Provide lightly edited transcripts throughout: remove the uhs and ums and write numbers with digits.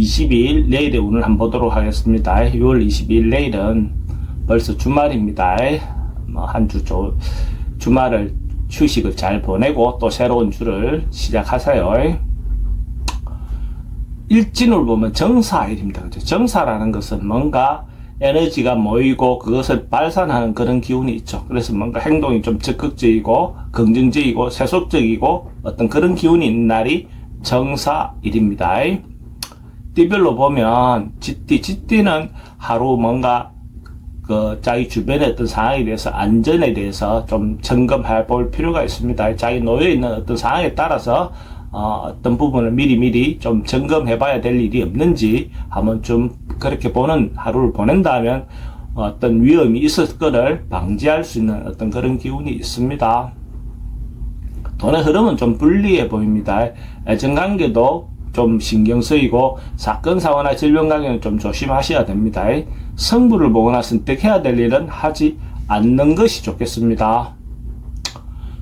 22일 내일의 운을 한번 보도록 하겠습니다. 6월 22일 내일은 벌써 주말입니다. 한 주 주말을 휴식을 잘 보내고 또 새로운 주를 시작하세요. 일진을 보면 정사일입니다. 그죠? 정사라는 것은 뭔가 에너지가 모이고 그것을 발산하는 그런 기운이 있죠. 그래서 뭔가 행동이 좀 적극적이고 긍정적이고 세속적이고 어떤 그런 기운이 있는 날이 정사일입니다. 띠별로 보면 쥐띠는 하루 뭔가 자기 주변의 어떤 상황에 대해서 안전에 대해서 좀 점검해 볼 필요가 있습니다. 자기 놓여 있는 어떤 상황에 따라서 어떤 부분을 미리 좀 점검해 봐야 될 일이 없는지 한번 좀 그렇게 보는 하루를 보낸다면 어떤 위험이 있을 거를 방지할 수 있는 어떤 그런 기운이 있습니다. 돈의 흐름은 좀 불리해 보입니다. 애정관계도 좀 신경 쓰이고 사건 사고나 질병 관계는 좀 조심하셔야 됩니다. 성부를 보거나 선택해야 될 일은 하지 않는 것이 좋겠습니다.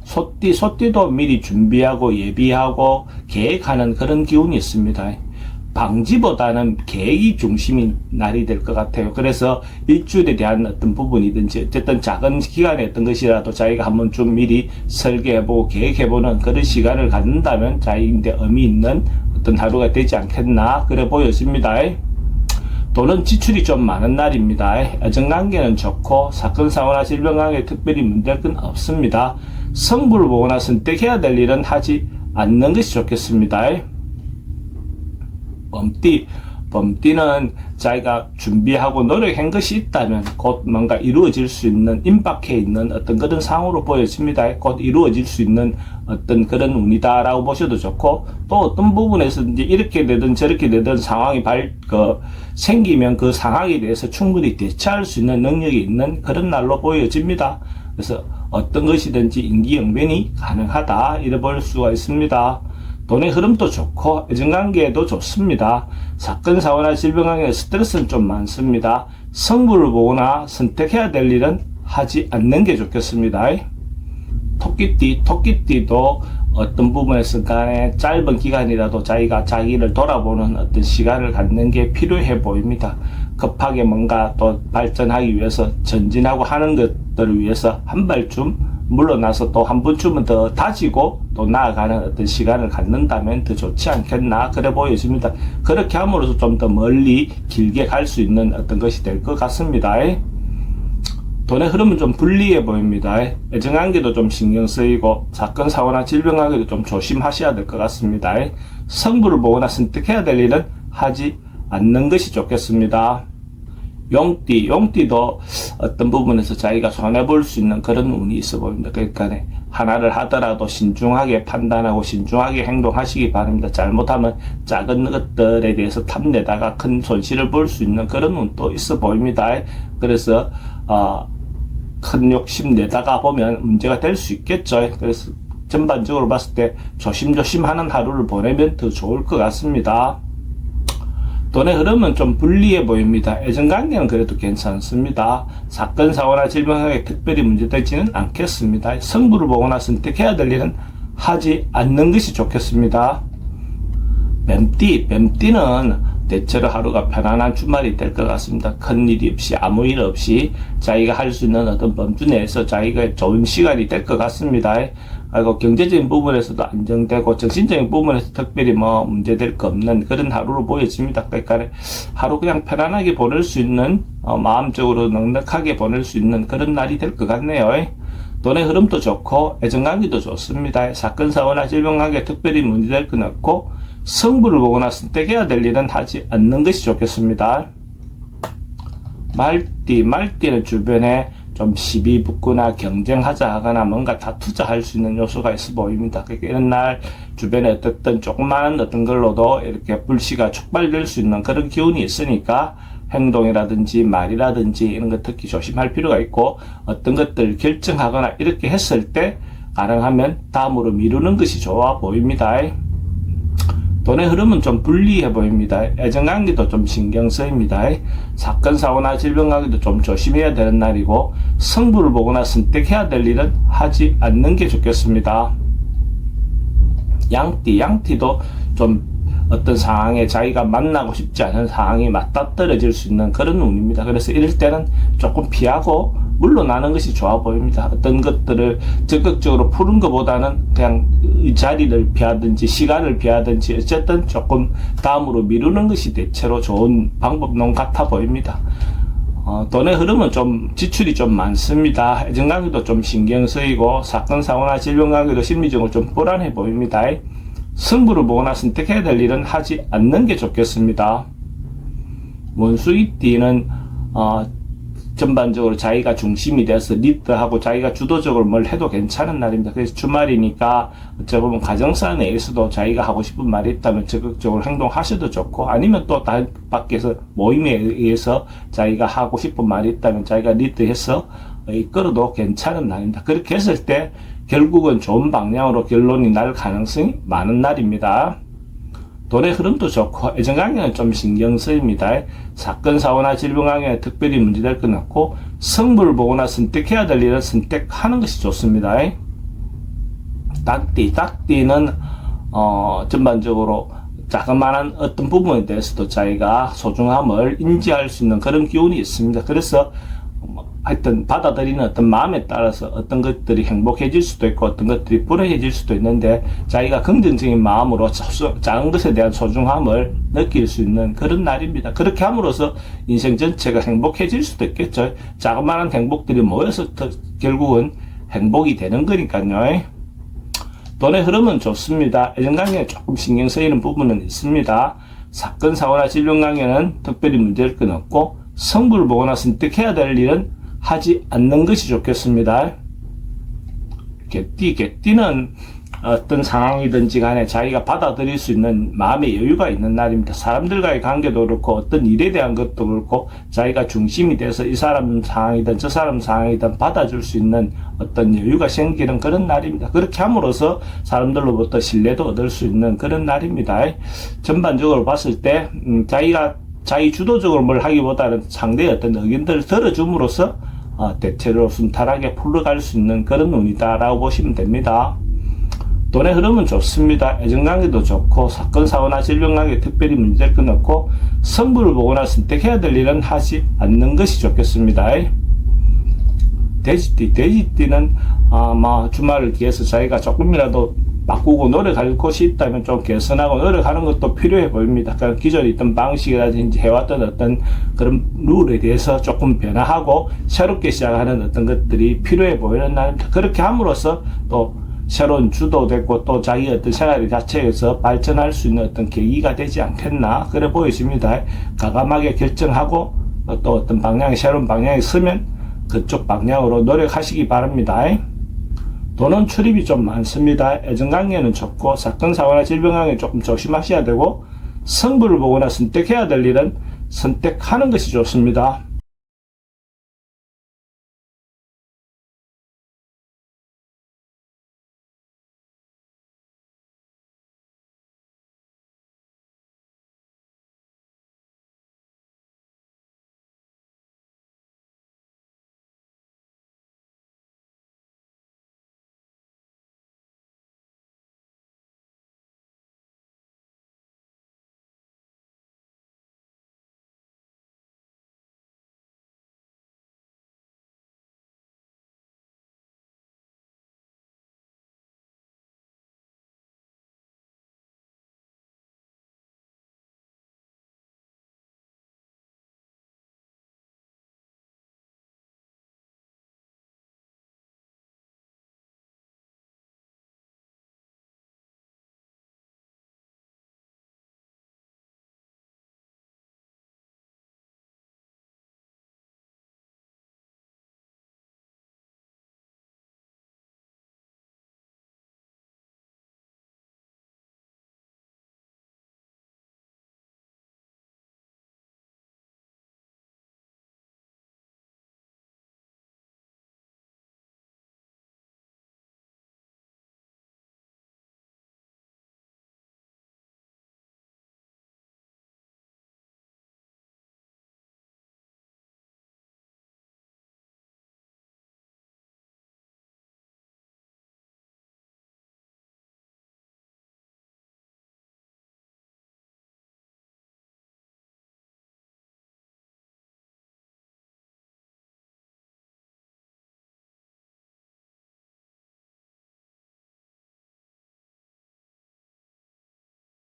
소띠도 미리 준비하고 예비하고 계획하는 그런 기운이 있습니다. 방지보다는 계획이 중심인 날이 될 것 같아요. 그래서 일주일에 대한 어떤 부분이든지 어쨌든 작은 기간의 어떤 것이라도 자기가 한번 좀 미리 설계해보고 계획해보는 그런 시간을 갖는다면 자기인데 의미 있는 어떤 하루가 되지 않겠나 그래 보여집니다. 돈은 지출이 좀 많은 날입니다. 애정관계는 좋고 사건 사고나 질병 관계에 특별히 문제될 건 없습니다. 성부를 보거나 선택해야 될 일은 하지 않는 것이 좋겠습니다. 범띠는 자기가 준비하고 노력한 것이 있다면 곧 뭔가 이루어질 수 있는 임박해 있는 어떤 그런 상황으로 보여집니다. 곧 이루어질 수 있는 어떤 그런 운이다라고 보셔도 좋고 또 어떤 부분에서 이제 이렇게 되든 저렇게 되든 상황이 생기면 그 상황에 대해서 충분히 대처할 수 있는 능력이 있는 그런 날로 보여집니다. 그래서 어떤 것이든지 임기응변이 가능하다 이래 볼 수가 있습니다. 돈의 흐름도 좋고 애정관계도 좋습니다. 사건 사고나 질병 관계에 스트레스는 좀 많습니다. 성부를 보거나 선택해야 될 일은 하지 않는 게 좋겠습니다. 토끼띠도 어떤 부분에서 간에 짧은 기간이라도 자기가 자기를 돌아보는 어떤 시간을 갖는 게 필요해 보입니다. 급하게 뭔가 또 발전하기 위해서 전진하고 하는 것들을 위해서 한 발쯤 물러나서 또 한 번쯤은 더 다지고 또 나아가는 어떤 시간을 갖는다면 더 좋지 않겠나 그래 보여집니다. 그렇게 함으로써 좀 더 멀리 길게 갈 수 있는 어떤 것이 될 것 같습니다. 돈의 흐름은 좀 불리해 보입니다. 애정관계도 좀 신경 쓰이고 사건 사고나 질병 관계도 좀 조심하셔야 될 것 같습니다. 성부를 보거나 선택해야 될 일은 하지 않는 것이 좋겠습니다. 용띠도 어떤 부분에서 자기가 손해볼 수 있는 그런 운이 있어 보입니다. 그러니까 하나를 하더라도 신중하게 판단하고 신중하게 행동하시기 바랍니다. 잘못하면 작은 것들에 대해서 탐내다가 큰 손실을 볼 수 있는 그런 운도 있어 보입니다. 그래서 큰 욕심 내다가 보면 문제가 될 수 있겠죠. 그래서 전반적으로 봤을 때 조심조심하는 하루를 보내면 더 좋을 것 같습니다. 돈의 흐름은 좀 불리해 보입니다. 애정관계는 그래도 괜찮습니다. 사건 사고나 질병에 특별히 문제되지는 않겠습니다. 성부를 보거나 선택해야 될 일은 하지 않는 것이 좋겠습니다. 뱀띠는 대체로 하루가 편안한 주말이 될 것 같습니다. 큰 일이 없이 아무 일 없이 자기가 할 수 있는 어떤 범주 내에서 자기가 좋은 시간이 될 것 같습니다. 그리고 경제적인 부분에서도 안정되고 정신적인 부분에서 특별히 문제될 거 없는 그런 하루로 보여집니다. 그러니까 하루 그냥 편안하게 보낼 수 있는 마음적으로 넉넉하게 보낼 수 있는 그런 날이 될 것 같네요. 돈의 흐름도 좋고 애정관계도 좋습니다. 사건 사고나 질병 관계 특별히 문제될 건 없고 성부를 보거나 선택해야 될 일은 하지 않는 것이 좋겠습니다. 말띠는 주변에 좀 시비 붙거나 경쟁하자 하거나 뭔가 다투자 할 수 있는 요소가 있어 보입니다. 그러니까 이런 날 주변에 어떤 조그마한 어떤 걸로도 이렇게 불씨가 촉발될 수 있는 그런 기운이 있으니까 행동이라든지 말이라든지 이런 것 특히 조심할 필요가 있고 어떤 것들을 결정하거나 이렇게 했을 때 가능하면 다음으로 미루는 것이 좋아 보입니다. 돈의 흐름은 좀 불리해 보입니다. 애정관계도 좀 신경 쓰입니다. 사건 사고나 질병 관계도 좀 조심해야 되는 날이고 성부를 보거나 선택해야 될 일은 하지 않는 게 좋겠습니다. 양띠도 좀 어떤 상황에 자기가 만나고 싶지 않은 상황이 맞닥뜨려질 수 있는 그런 운입니다. 그래서 이럴 때는 조금 피하고 물러나는 것이 좋아 보입니다. 어떤 것들을 적극적으로 푸는 것보다는 그냥 이 자리를 피하든지 시간을 피하든지 어쨌든 조금 다음으로 미루는 것이 대체로 좋은 방법론 같아 보입니다. 돈의 흐름은 좀 지출이 좀 많습니다. 애정관계도 좀 신경 쓰이고 사건 사고나 질병 관계도 심리적으로 좀 불안해 보입니다. 승부를 보거나 선택해야 될 일은 하지 않는 게 좋겠습니다. 원수이띠는 전반적으로 자기가 중심이 돼서 리드하고 자기가 주도적으로 뭘 해도 괜찮은 날입니다. 그래서 주말이니까 어찌 보면 가정사 내에서도 자기가 하고 싶은 말이 있다면 적극적으로 행동하셔도 좋고, 아니면 또 다른 밖에서 모임에 의해서 자기가 하고 싶은 말이 있다면 자기가 리드해서 이끌어도 괜찮은 날입니다. 그렇게 했을 때 결국은 좋은 방향으로 결론이 날 가능성이 많은 날입니다. 돈의 흐름도 좋고 애정관계는 좀 신경 쓰입니다. 사건 사고나 질병 관계에 특별히 문제될 건 없고, 승부를 보거나 선택해야 될 일은 선택하는 것이 좋습니다. 딱띠는 전반적으로 자그마한 어떤 부분에 대해서도 자기가 소중함을 인지할 수 있는 그런 기운이 있습니다. 그래서 하여튼 받아들이는 어떤 마음에 따라서 어떤 것들이 행복해질 수도 있고 어떤 것들이 불행해질 수도 있는데, 자기가 긍정적인 마음으로 작은 것에 대한 소중함을 느낄 수 있는 그런 날입니다. 그렇게 함으로써 인생 전체가 행복해질 수도 있겠죠. 자그마한 행복들이 모여서 결국은 행복이 되는 거니까요. 돈의 흐름은 좋습니다. 애정관계에 조금 신경 쓰이는 부분은 있습니다. 사건 사고나 질병 관계는 특별히 문제될 건 없고, 승부를 보거나 선택해야 될 일은 하지 않는 것이 좋겠습니다. 개띠는 어떤 상황이든지 간에 자기가 받아들일 수 있는 마음의 여유가 있는 날입니다. 사람들과의 관계도 그렇고 어떤 일에 대한 것도 그렇고 자기가 중심이 돼서 이 사람 상황이든 저 사람 상황이든 받아줄 수 있는 어떤 여유가 생기는 그런 날입니다. 그렇게 함으로써 사람들로부터 신뢰도 얻을 수 있는 그런 날입니다. 전반적으로 봤을 때 자기 주도적으로 뭘 하기보다는 상대의 어떤 의견들을 들어줌으로써 대체로 순탄하게 풀어갈 수 있는 그런 운이다라고 보시면 됩니다. 돈의 흐름은 좋습니다. 애정관계도 좋고 사건 사고나 질병 관계에 특별히 문제될 건 없고, 승부를 보거나 선택해야 될 일은 하지 않는 것이 좋겠습니다. 돼지띠는 주말을 기해서 자기가 조금이라도 바꾸고 노력할 곳이 있다면 좀 개선하고 노력하는 것도 필요해 보입니다. 그러니까 기존에 있던 방식이라든지 해왔던 어떤 그런 룰에 대해서 조금 변화하고 새롭게 시작하는 어떤 것들이 필요해 보이는 날입니다. 그렇게 함으로써 또 새로운 주도됐고 또 자기 어떤 생활 자체에서 발전할 수 있는 어떤 계기가 되지 않겠나 그래 보여집니다. 과감하게 결정하고 또 어떤 방향이 새로운 방향이 서면 그쪽 방향으로 노력하시기 바랍니다. 돈은 출입이 좀 많습니다. 애정관계는 좋고 사건 사고나 질병 관계 조금 조심하셔야 되고, 승부를 보거나 선택해야 될 일은 선택하는 것이 좋습니다.